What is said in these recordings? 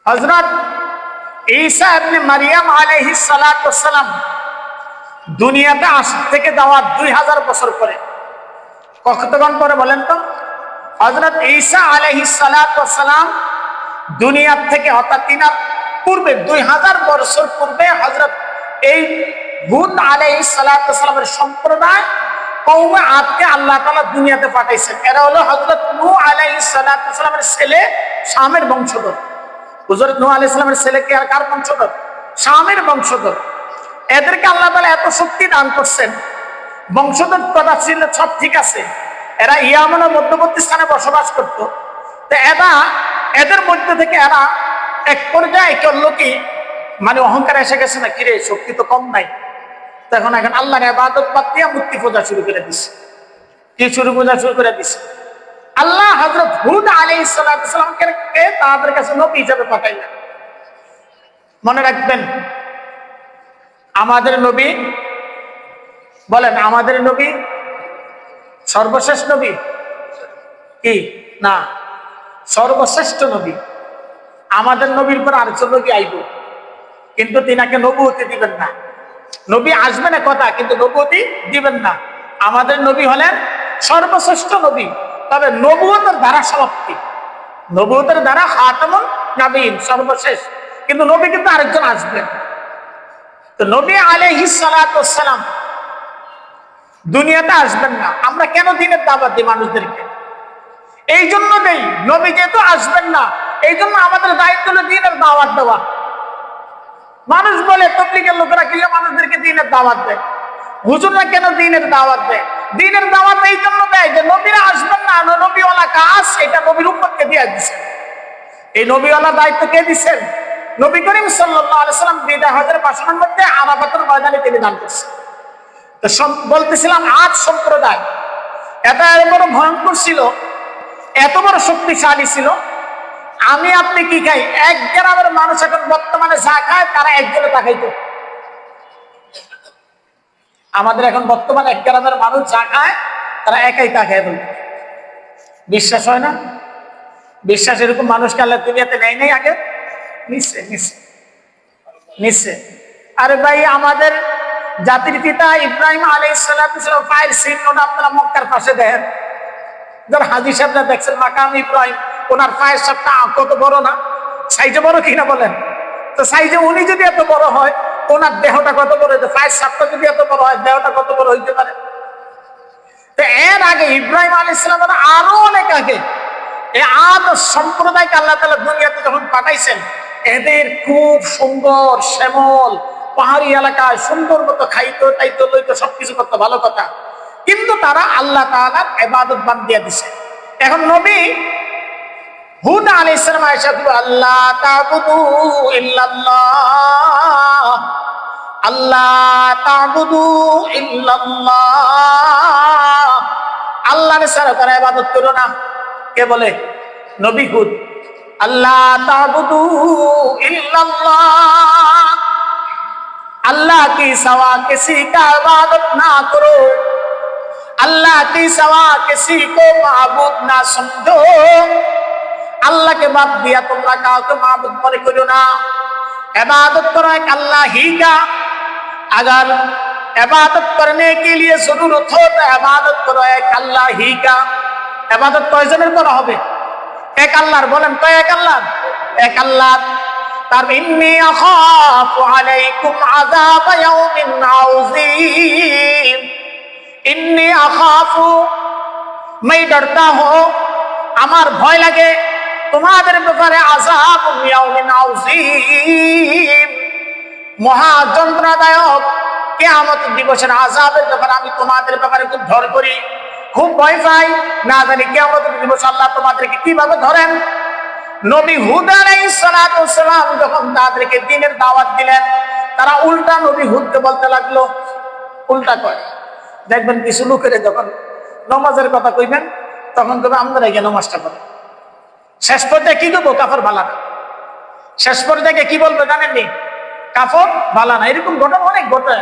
হযরত ঈসা ইবনে মারিয়াম আলাইহিস সালাতু ওয়াস সালাম দুনিয়াতে আসতে থেকে যাওয়ার 2000 বছর পরে, কতক্ষণ পরে বলেন তো? হযরত ঈসা আলাইহিস সালাতু ওয়াস সালাম দুনিয়া থেকে অর্থাৎ তিনার পূর্বে 2000 বছর পূর্বে হযরত এই হুদ আলাইহিস সালাতু ওয়াস সালামের সম্প্রদায় কওমে আদকে আল্লাহ তাআলা দুনিয়াতে পাঠাইছেন। এরা হলো হযরত নূহ আলাইহিস সালাতু ওয়াস সালামের ছেলে শামের বংশধর। হযরত নূহ আলাইহিস সালামের ছেলে কে আর কার বংশধর? শামের বংশধর। এদেরকে আল্লাহ তাআলা এত শক্তি দান করছেন, বংশধর কথা ছিল সব ঠিক আছে, এরা ইয়ামানের মধ্যবর্তী স্থানে বসবাস করত। তো এদের মধ্যে থেকে এরা এক পর্যায়ে করলো কি, মানে অহংকার এসে গেছে না, কিরে শক্তি তো কম নাই, তখন এখন আল্লাহর ইবাদত বাদ দিয়ে মূর্তি পূজা শুরু করে দিচ্ছে। কি পূজা শুরু করে দিচ্ছে? আল্লাহ হযরত হুদ আলাইহিস সালামকে তাদের কাছে নবী হিসেবে পাঠাইলেন। মনে রাখবেন, আমাদের নবী, বলেন আমাদের নবী সর্বশেষ নবী কি না? সর্বশ্রেষ্ঠ নবী। আমাদের নবীর পর আরেকজন নবী আইব, কিন্তু তিনাকে নবুয়তি দিবেন না। নবী আসবে না কথা, কিন্তু নবুয়তি দিবেন না। আমাদের নবী হলেন সর্বশ্রেষ্ঠ নবী, তবে নবুয়তের দ্বারা সমাপ্তি, নবুয়তের দ্বারা খাতামুন নবীন, সর্বশেষ। কিন্তু নবী কিন্তু আরেকজন আসবেন। তো নবী আলাইহিস সালাতু ওয়াস সালাম দুনিয়াতে আসবেন না। আমরা কেন দিনের দাওয়াত দিই মানুষদেরকে? এই জন্য দেই, নবী যেহেতু আসবেন না, এই জন্য আমাদের দায়িত্ব হলো দিনের দাওয়াত দেওয়া। মানুষ বলে তবলিগের লোকেরা কি মানুষদেরকে দিনের দাওয়াত দেয়, হুজুররা কেন দিনের দাওয়াত দেয়? দিনের দাওয়াত এই জন্য দেয় যে নবীরা আসবেন না, নবীওয়ালা কাজ এটা নবীর উম্মতকে দিয়ে দিচ্ছেন। এই নবীওয়ালা দায়িত্ব কে দিচ্ছেন? নবী করিম সাল্লাল্লাহু আলাইহি সাল্লাম বিদা হজের ভাষণের মধ্যে আরাফাতের ময়দানে তিনি দান করছেন। তো বলতেছিলাম, আদ সম্প্রদায় এটা এত বড় ভয়ঙ্কর ছিল, এত বড় শক্তিশালী ছিল, আমি আপনি কি খাই, এক গ্রামের মানুষ এখন বর্তমানে যা খায় তারা একজনে তা খাইতো। আমাদের এখন বর্তমানে এক গ্রামের মানুষ যা খায় তারা একাই তা খায় বলতো। বিশ্বাস হয় না? বিশ্বাস এরকম মানুষকে আল্লাহ দুনিয়াতে নেই নাই আগে? নিশ্চয় নিশ্চয় নিশ্চয়। আরে ভাই, আমাদের জাতির পিতা ইব্রাহিম আলাইহিস সালাম পায়ের চিহ্নটা আপনারা মক্কার পাশে দেখেন। যারা হাজী সাহেবরা দেখছেন মাকাম ইব্রাহিম, ওনার পায়ের সাপটা কত বড় না? সাইজে বড় কিনা বলেন তো? সাইজে উনি যদি এত বড় হয়, ওনার দেহটা কত বড় হইতে, পায়ের সাপটা যদি এত বড় হয়, দেহটা কত বড় হইতে পারে? তো এর আগে ইব্রাহিম আলাইহিস সালামের আরো অনেক আগে এই আদ সম্প্রদায়কে আল্লাহ তাআলা দুনিয়াতে যখন পাঠাইছেন, এদের খুব সুন্দর শ্যামল পাহাড়ি এলাকায় সুন্দর মতো খাইতো টাইতো লইতো, সবকিছু করতো, ভালো কথা। কিন্তু তারা আল্লাহ তাআলার ইবাদত বাদ দিয়ে দিছে। এখন নবী হুদ আলাইহিস সালাম আয়েশা বলে, আল্লাহ তা'বুদু ইল্লাল্লাহ, আল্লাহ তা'বুদু ইল্লাল্লাহ, আল্লাহর ছাড়া তারা ইবাদত করো না। কে বলে? নবী হুদ। আল্লাহ তা'বুদু ইল্লাল্লাহ, अल्लाह की सवा किसी का इबादत ना करो, अल्लाह की सवा किसी को माबूद ना समझो, अल्लाह के बाद दिया तुमरा काउके माबूद मने करो ना। इबादत करो एक अल्लाह ही का। अगर इबादत करने के लिए जरूरत हो तो इबादत करो एक अल्लाह ही का। इबादत कयजনের করা হবে? এক আল্লাহর। বলেন তো এক আল্লাহ? এক আল্লাহ। তার ইন্নী আখাফু আলাইকুম আযাব ইয়াউমিন আযীম, ইন্নী আখাফু, मैं डरता हूं, আমার ভয় লাগে তোমাদের ব্যাপারে, আযাব ইয়াউমিন আযীম, মহা যন্ত্রণাদায়ক কিয়ামত দিবসের আযাবের ব্যাপারে আমি তোমাদের ব্যাপারে খুব ভয় করি, খুব ভয় পাই। না জানি কিয়ামত দিবস আল্লাহ তোমাদেরকে কিভাবে ধরেন। নবী হুদ আলাইহিস সালাতু ওয়াস সালাম যখন তাদেরকে দ্বীনের দাওয়াত দিলেন, তারা উল্টা নবী হুদকে বলতে লাগলো, উল্টা কয়। দেখবেন কিছু লোকের যখন নামাজের কথা কইবেন, তখন কবে আমরা গিয়ে নামাজটা পড়ি। শেষ পর্যায়ে কি দেবো? কাফর ভালা না। শেষ পর্যায়ে কি বলবে জানেননি? কাফর ভালা না। এরকম ঘটনা অনেক ঘটে।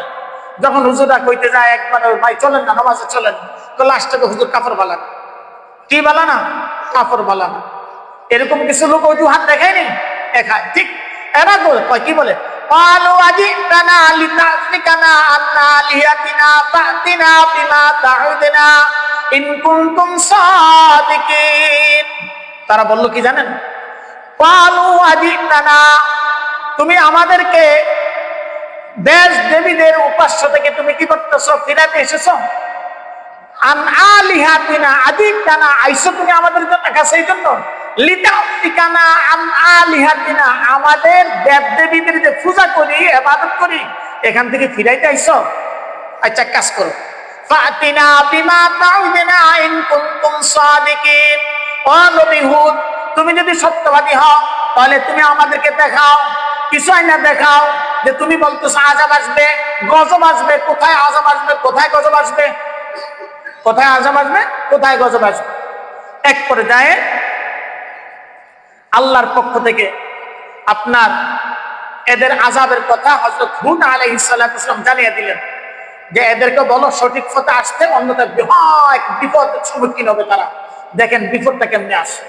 যখন হুজুরা কইতে যায় একবার, ভাই চলেন না নামাজে চলেন, তো লাস্টে হুজুর কাফর ভালা না। কি ভালা না? কাফর ভালা না। এরকম কিছু লোক অজুহাত দেখায়নি, এখানে ঠিক এরা কয় কি বলে ক্বালু আজিতানা লিতাফিকানা আন্না লিয়াতিনা ফাতিনা বিমা তাউদিনা ইন কুনতুম সাদিকিন। তারা বলল কি জানেন? ক্বালু আজিতানা, তুমি আমাদেরকে দেশ দেবীদের উপাস্য থেকে তুমি কি করতেছো? ফিরাতে এসেছো। আন আলিহাতিনা, আজিতানা আইসো তুমি আমাদের কাছে এই জন্য। লিতাফিকানা আন আলিহাতিনা, আমাদের দেব দেবীদের যে পূজা করি ইবাদত করি এখান থেকে ফিরাইতে আইসো। আচ্ছা কাজ করো, ফাতিনা বিমা তাউদিনা ইন কুনতুম সাদিকিন। ও নবী হুদ, তুমি যদি সত্যবাদী হও তাহলে তুমি আমাদেরকে দেখাও, কিছু আইনা দেখাও যে তুমি বলতেছো আযাব আসবে, গজব আসবে। কোথায় আযাব আসবে, কোথায় গজব আসবে? কোথায় আযাব আসবে, কোথায় গজব আসবে? এক পর্যায়ে আল্লাহর পক্ষ থেকে আপনার এদের আযাবের কথা হযরত হুদ আলাইহিস সালাম জানিয়ে দিলেন যে এদেরকে বলো সঠিক পথে আসতে, অন্যথায় বিপদের সম্মুখীন হবে তারা। দেখেন বিপদটা কেমনে আসে।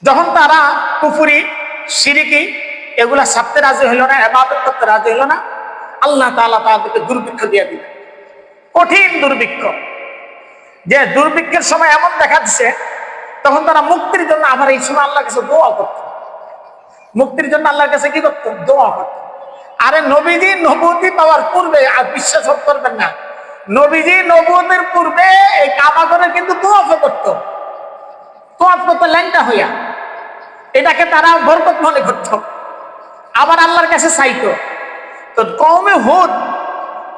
যখন তারা কুফরি শিরকি এগুলা ছাড়তে রাজি হইল না, ইবাদত করতে রাজি হইল না, আল্লাহ তাআলা তাদেরকে দুর্ভিক্ষ দিয়ে দিলেন, কঠিন দুর্ভিক্ষ। যে দুর্ভিক্ষের সময় এমন দেখা দিচ্ছে তখন তারা মুক্তির জন্য আবার এই সময় আল্লাহর কাছে দোয়া করত। মুক্তির জন্য আল্লাহর কাছে কি করত? দোয়া করত। আরে নবীজি নবুয়তি পাওয়ার পূর্বে, আর বিশ্বাস করবেন না, নবীজি নবুয়তের পূর্বে এই কাবা ঘরে কিন্তু তওয়াফ করত। তওয়াফ করতে ল্যাংটা হইয়া, এটাকে তারা বরকত মনে করত, আবার আল্লাহর কাছে চাইতো। তো কওমে হুদ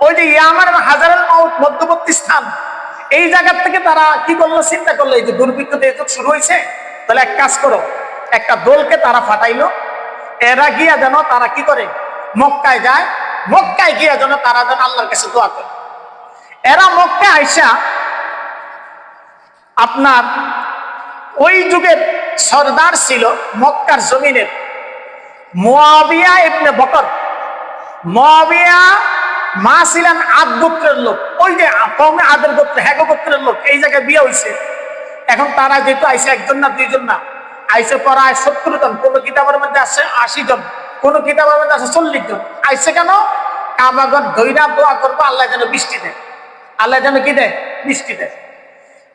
ওই যে ইয়ামার হাজারুল মাউত মধ্যবর্তী স্থান, এই জায়গা থেকে তারা কি করলো? চিন্তা করলো এই যে দুর্ভিক্ষ যেহেতু শুরু হয়েছে, তাহলে এক কাজ করো, একটা দলকে তারা ফাটাইলো। এরা গিয়া যেন তারা কি করে? মক্কায় যায়। মক্কায় গিয়া যেন তারা যেন আল্লাহর কাছে দোয়া করে। এরা মক্কায় আইসা আপনার ওই যুগের সরদার ছিল মক্কার জমিনের মুয়াবিয়া ইবনে বকর। মুয়াবিয়া মা ছিলেন আদ গোত্রের লোক, ওই যে কওমে আদের গোত্র, হ্যাগো গোত্রের লোক। এই জায়গায় বিয়ে হয়েছে। এখন তারা যেহেতু আইসে একজন না দুইজন না, আইসে প্রায় 70 জন, কোন কিতাবের মধ্যে আছে 80 জন, কোন কিতাবের মধ্যে আছে 40 জন। আইসে কেন? কাবাগর ধইরা দোয়া করবো আল্লাহ যেন বৃষ্টি দেয়, আল্লাহ যেন কি দেয়? বৃষ্টি দেয়।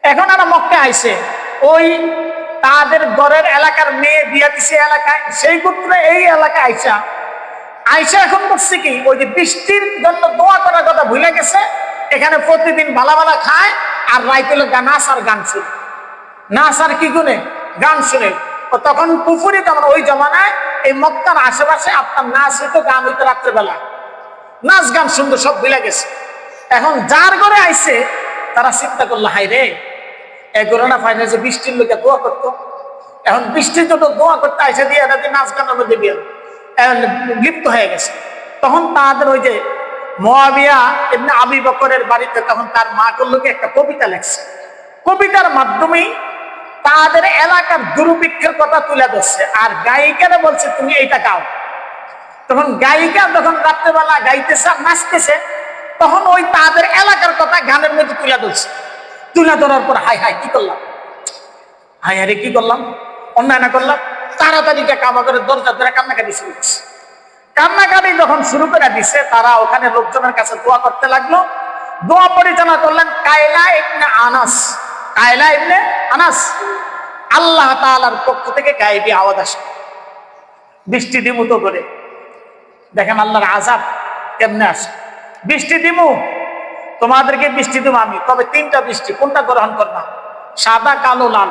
এখন আর মক্কা আইসে ওই তাদের ঘরের এলাকার মেয়ে বিয়া দিছে এলাকায়, সেই গোত্রে এই এলাকায় আইসা এখন করছে কি? ওই যে বৃষ্টির জন্য দোয়া করার কথা ভুলে গেছে। এখানে প্রতিদিন ভালা ভালা খায় আর রাইতে নাচ আর গান শুনে, নাচ আর কি গুনে? গান শুনে। তখন পুকুরি, তখন ওই জমানায় এই মক্কার আশেপাশে আপনার নাচ হইতো, গান হইতো রাত্রেবেলা, নাচ গান শুনতো, সব ভুলে গেছে। এখন যার ঘরে আইসে তারা চিন্তা করলো, হাই রে, এই করোনা ফাইনাল বৃষ্টির লোকে দোয়া করতো, এখন বৃষ্টির জন্য দোয়া করতে আইসে দিয়ে এরা নাচ গানের মধ্যে বিয়ে লিপ্ত হয়ে গেছে। তখন তাদের ওই যে মুয়াবিয়া ইবনে আবি বকরের বাড়িতে তখন তার মা করলো কি? একটা কবিতা লেখছে। কবিতার মাধ্যমে তাদের এলাকার দুর্ভিক্ষের কথা তুলে ধরছে, আর গায়িকারা বলছে তুমি এইটা গাও। তখন গায়িকা যখন রাত্রেবেলা গাইতেছে আর নাচতেছে, তখন ওই তাদের এলাকার কথা গানের মধ্যে তুলে ধরছে। তুলে ধরার পর হাই হাই কি করলাম, হাই হারে কি করলাম, অন্যায় না করলাম। তাড়াতাড়ি কাবাগরের দরজা ধরে কান্নাকাটি শুরু করছে। কান্নাকাটি যখন শুরু করে দিছে, তারা ওখানে লোকজনের কাছে দোয়া করতে লাগলো। দোয়া পরিচালনা করলেন কায়লা ইবনে আনাস। কায়লা ইবনে আনাস, আল্লাহ তাআলার পক্ষ থেকে গায়েবী আওয়াজ আসে, বৃষ্টি দিমু তো করে। দেখেন আল্লাহর আযাব কেমনে আসে। বৃষ্টি দিমু, তোমাদেরকে বৃষ্টি দেবো আমি, তবে 3টা বৃষ্টি। কোনটা গ্রহণ করবা? সাদা, কালো, লাল।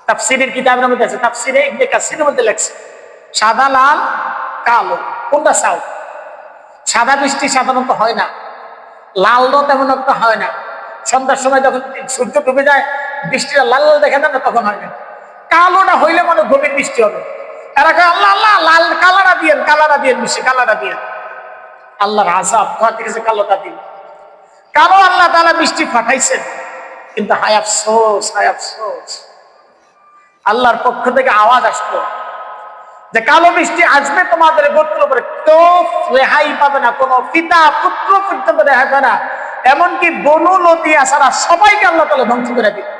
তাফসীরের কিতাবের মধ্যে আছে, তাফসীরে ইবনে কাসিরের মধ্যে লেখছে সাদা, লাল, কালো। কোনটা চাও? সাদা বৃষ্টি সাধারণত হয় না, লালও তেমন একটা হয় না। সন্ধ্যার সময় যখন সূর্য ডুবে যায় বৃষ্টিটা লাল লাল দেখা যায় না, তখন হয় না। কালোটা হইলে মানে গভীর বৃষ্টি হবে। এরা কয় আল্লাহ আল্লাহ, লাল কালারা দিয়েন, কালারা দিয়েন, বেশি কালারা দিয়েন। আল্লাহর আযাব থেকে কালোটা দিন। কালো আল্লাহ তাআলা বৃষ্টি পাঠাইছেন, কিন্তু হায় আফসোস, হায় আফসোস, আল্লাহর পক্ষ থেকে আওয়াজ আসলো যে কালো বৃষ্টি আসবে তোমাদের গোত্র উপরে, কেউ রেহাই পাবে না, কোন পিতা পুত্র পর্যন্ত রেহাই পাবে না। এমনকি বনু লতিয়া ছাড়া সবাইকে আল্লাহ তাআলা ধ্বংস করে দিবে।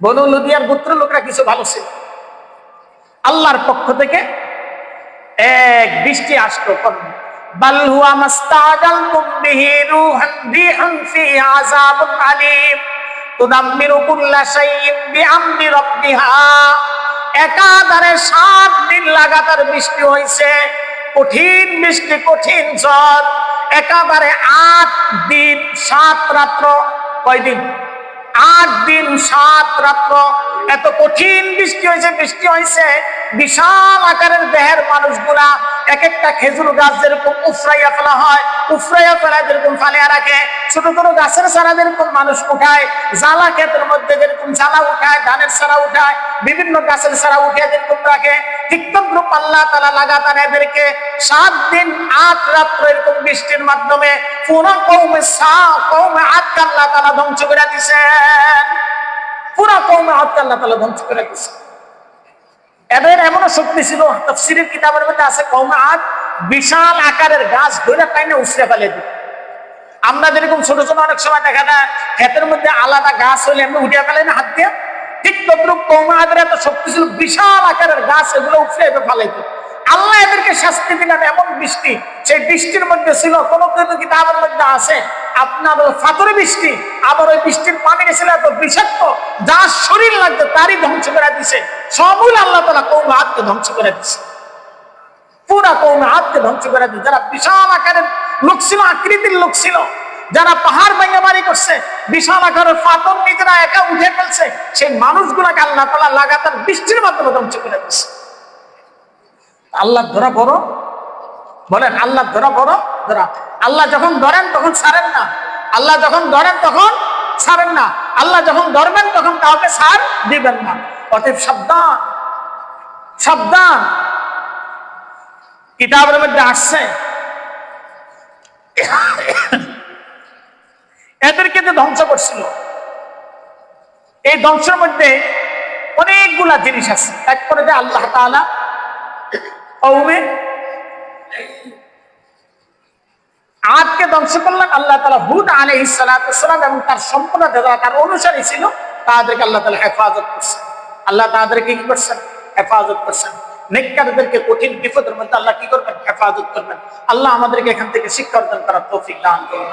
বনু লতিয়ার গোত্রের লোকরা কিছু ভালো ছিল, আল্লাহর পক্ষ থেকে এক বৃষ্টি আসলো। বাল হুয়া মাস্তাজালতুম বিহি রূহান রিহান ফি আযাবুন আলীম তুদাম্মিরু কুল্লা শাইইন বিআমরি রাব্বিহা। একাধারে 7 দিন লাগাতার বৃষ্টি হয়েছে, কঠিন বৃষ্টি, কঠিন ঝড়। একেবারে 8 দিন 7 রাত্র। কয়দিন? 8 দিন 7 রাত্র এত কঠিন বৃষ্টি হয়েছে। বৃষ্টি হয়েছে বিশাল আকারের দেহের মানুষগুলা এক একটা খেজুর গাছ যেরকম উফরাইয়া ফেলা হয়, উফরাইয়া ফেলা যেরকম ফালিয়া রাখে, ছোট ছোট গাছের চারা যেরকম মানুষ উঠায়, জ্বালা ক্ষেতের মধ্যে যেরকম জ্বালা উঠায়, ধানের চারা উঠায়, বিভিন্ন গাছের চারা উঠে যেরকম রাখে, ঠিক তদ্রুপ আল্লাহ তাআলা লাগাতার এদেরকে 7 দিন 8 রাত্র এরকম বৃষ্টির মাধ্যমে পুরো কওমে আদকে আল্লাহ তাআলা ধ্বংস করে দিয়েছেন। পুরো কওমে আদকে আল্লাহ তাআলা ধ্বংস করে দিয়েছেন। এদের এমনও শক্তি ছিল, তাফসীরের কিতাবের মধ্যে আছে, কওমে আদ বিশাল আকারের গাছ ধরে টাইনে উছড়ে ফেলে দিত। আমরা যেরকম ছোট ছোট অনেক সময় দেখা যায় ক্ষেতের মধ্যে আলাদা গাছ হলে এমনি উঠিয়ে ফেলে না হাত দিয়ে, ঠিক তদ্রুপ কওমে আদের এত শক্তি ছিল, বিশাল আকারের গাছ এগুলো উছড়ে ফেলাইত। আল্লাহ এদেরকে শাস্তি দিলেন এমন বৃষ্টি, সেই বৃষ্টির মধ্যে ছিল কোন কোন কিতাবের মধ্যে আছে আপনার ফাতরে বৃষ্টি, আবার ওই বৃষ্টির পানি ছিল এত বিষাক্ত, যার শরীর লাগতো তারই ধ্বংস করে দিছে। সবগুলো আল্লাহ তাআলা কওমে আদকে ধ্বংস করে দিছে, পুরা কওমে আদকে ধ্বংস করে দিছে। যারা বিশাল আকারের লোক ছিল, আকৃতির লোক ছিল, যারা পাহাড় ভেঙে বাড়ি করছে, বিশাল আকারের পাথর নিজেরা একা উঠে ফেলছে, সেই মানুষগুলাকে আল্লাহ তাআলা লাগাতার বৃষ্টির মাধ্যমে ধ্বংস করে দিছে। আল্লাহ ধরা বড়, বলেন আল্লাহ ধরা বড় ধরা। আল্লাহ যখন ধরেন তখন ছাড়েন না, আল্লাহ যখন ধরেন তখন ছাড়েন না, আল্লাহ যখন ধরবেন তখন কাউকে ছাড় দিবেন না। অতএব সাবধান, সাবধান। কিতাবের মধ্যে আসছে এদেরকে যে ধ্বংস করছিল, এই ধ্বংসের মধ্যে অনেকগুলা জিনিস আছে। এক করে যে আল্লাহ তাআলা কওমে আদকে ধ্বংস করলেন। আল্লাহ তাআলা হুদ আলাইহিস সালাতু সালাম এবং তার সম্পূর্ণ যারা তার অনুসারী ছিল তাদেরকে আল্লাহ তাআলা হেফাজত করছেন। আল্লাহ তাদেরকে কি করছেন? হেফাজত করছেন। নেককারদেরকে কঠিন বিপদের মধ্যে আল্লাহ কি করবেন? হেফাজত করবেন। আল্লাহ আমাদেরকে এখান থেকে শিক্ষা অর্জন করার তৌফিক দান করুন।